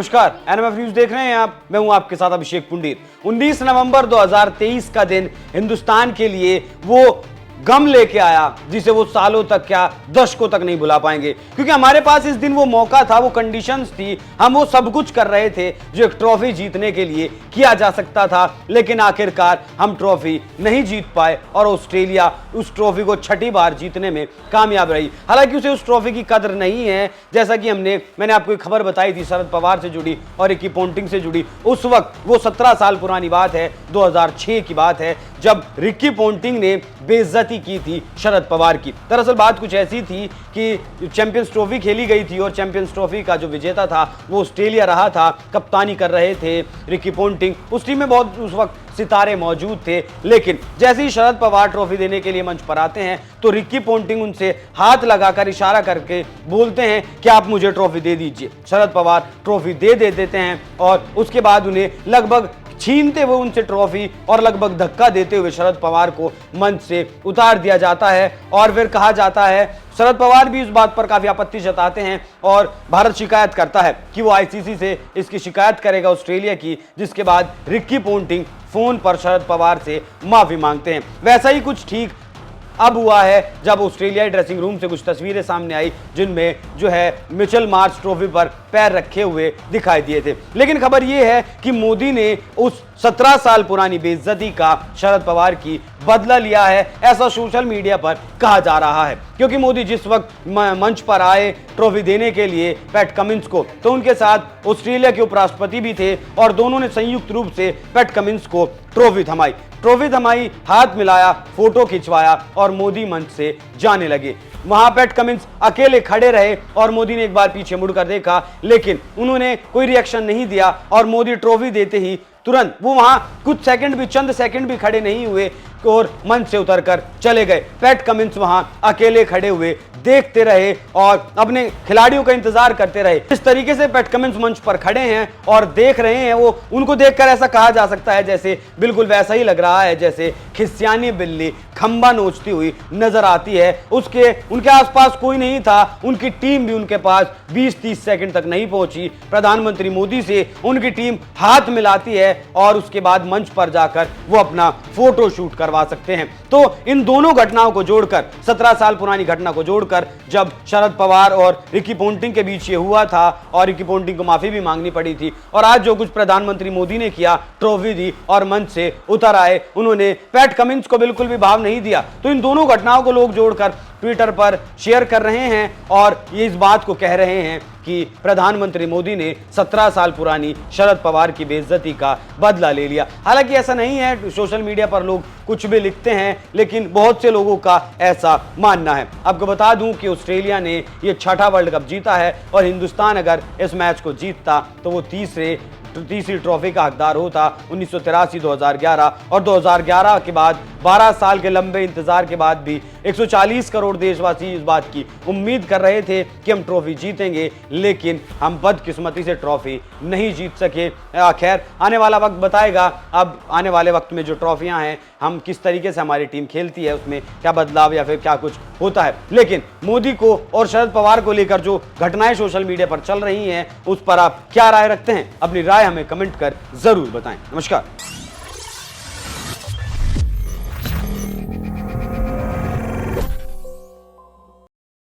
नमस्कार, NMF news देख रहे हैं आप। मैं हूं आपके साथ अभिषेक पुंडीर। 19 नवंबर 2023 का दिन हिंदुस्तान के लिए वो गम लेके आया जिसे वो सालों तक क्या दशकों तक नहीं भुला पाएंगे, क्योंकि हमारे पास इस दिन वो मौका था, वो कंडीशंस थी, हम वो सब कुछ कर रहे थे जो एक ट्रॉफी जीतने के लिए किया जा सकता था। लेकिन आखिरकार हम ट्रॉफी नहीं जीत पाए और ऑस्ट्रेलिया उस ट्रॉफी को छठी बार जीतने में कामयाब रही। हालांकि उसे उस ट्रॉफी की कदर नहीं है, जैसा कि मैंने आपको एक खबर बताई थी शरद पवार से जुड़ी और रिकी पोंटिंग से जुड़ी। उस वक्त वो 17 साल पुरानी बात है, 2006 की बात है, जब रिकी पोंटिंग ने बेइज्जती की थी शरद पवार की। दरअसल बात कुछ ऐसी थी कि चैंपियंस ट्रॉफी खेली गई थी और चैंपियंस ट्रॉफी का जो विजेता था वो ऑस्ट्रेलिया रहा था। कप्तानी कर रहे थे रिकी पोंटिंग। उस टीम में बहुत उस वक्त सितारे मौजूद थे, लेकिन जैसे ही शरद पवार ट्रॉफी देने के लिए मंच पर आते हैं तो रिकी पोंटिंग उनसे हाथ लगाकर इशारा करके बोलते हैं कि आप मुझे ट्रॉफी दे दीजिए। शरद पवार ट्रॉफी दे देते हैं और उसके बाद उन्हें लगभग छीनते हुए उनसे ट्रॉफी और लगभग धक्का देते हुए शरद पवार को मंच से उतार दिया जाता है। और फिर कहा जाता है, शरद पवार भी इस बात पर काफी आपत्ति जताते हैं और भारत शिकायत करता है कि वो आईसीसी से इसकी शिकायत करेगा ऑस्ट्रेलिया की, जिसके बाद रिकी पोंटिंग फोन पर शरद पवार से माफी मांगते हैं। वैसा ही कुछ ठीक अब हुआ है जब ऑस्ट्रेलियाई ड्रेसिंग रूम से कुछ तस्वीरें सामने आई जिनमें जो है मिचेल मार्श ट्रॉफी पर पैर रखे हुए दिखाई दिए थे। लेकिन खबर यह है कि मोदी ने उस 17 साल पुरानी बेइज्जती का शरद पवार की बदला लिया है, ऐसा सोशल मीडिया पर कहा जा रहा है। क्योंकि मोदी जिस वक्त मंच पर आए ट्रॉफी देने के लिए पैट कमिंस को, तो उनके साथ ऑस्ट्रेलिया के उपराष्ट्रपति भी थे और दोनों ने संयुक्त रूप से पैट कमिंस को ट्रॉफी थमाई, हाथ मिलाया, फोटो खिंचवाया और मोदी मंच से जाने लगे। वहां पैट कमिंस अकेले खड़े रहे और मोदी ने एक बार पीछे मुड़कर देखा, लेकिन उन्होंने कोई रिएक्शन नहीं दिया और मोदी ट्रॉफी देते ही तुरंत वो वहां कुछ सेकंड भी, चंद सेकंड भी खड़े नहीं हुए और मंच से उतरकर चले गए। पैट कमिंस वहां अकेले खड़े हुए देखते रहे और अपने खिलाड़ियों का इंतजार करते रहे। इस तरीके से पैट कमिंस मंच पर खड़े हैं और देख रहे हैं, वो उनको देखकर ऐसा कहा जा सकता है जैसे बिल्कुल वैसा ही लग रहा है जैसे खिस्यानी बिल्ली खंबा नोचती हुई नजर आती है। उनके आसपास कोई नहीं था, उनकी टीम भी उनके पास 20-30 सेकंड तक नहीं पहुंची। प्रधानमंत्री मोदी से उनकी टीम हाथ मिलाती है और उसके बाद मंच पर जाकर वो अपना फोटो शूट करवा सकते हैं। तो इन दोनों घटनाओं को जोड़कर, 17 साल पुरानी घटना को जोड़कर, जब शरद पवार और रिकी पोंटिंग के बीच ये हुआ था और रिकी पोंटिंग को माफी भी मांगनी पड़ी थी, और आज जो कुछ प्रधानमंत्री मोदी ने किया, ट्रॉफी दी और मंच से उतर आए, उन्होंने पैट कमिंस को बिल्कुल भी भाव नहीं दिया। तो इन दोनों घटनाओं को लोग जोड़कर ट्विटर पर शेयर कर रहे हैं और ये इस बात को कह रहे हैं कि प्रधानमंत्री मोदी ने 17 साल पुरानी शरद पवार की बेइज्जती का बदला ले लिया। हालांकि ऐसा नहीं है, सोशल मीडिया पर लोग कुछ भी लिखते हैं, लेकिन बहुत से लोगों का ऐसा मानना है। आपको बता दूं कि ऑस्ट्रेलिया ने ये छठा वर्ल्ड कप जीता है और हिंदुस्तान अगर इस मैच को जीतता तो वो तीसरी ट्रॉफी का हकदार होता। 1983, 2011 और 2011 के बाद 12 साल के लंबे इंतजार के बाद भी 140 करोड़ देशवासी इस बात की उम्मीद कर रहे थे कि हम ट्रॉफी जीतेंगे, लेकिन हम बदकिस्मती से ट्रॉफी नहीं जीत सके। खैर, आने वाला वक्त बताएगा। अब आने वाले वक्त में जो ट्रॉफियां हैं, हम किस तरीके से हमारी टीम खेलती है, उसमें क्या बदलाव या फिर क्या कुछ होता है। लेकिन मोदी को और शरद पवार को लेकर जो घटनाएं सोशल मीडिया पर चल रही हैं, उस पर आप क्या राय रखते हैं? अपनी राय हमें कमेंट कर जरूर बताएं। नमस्कार।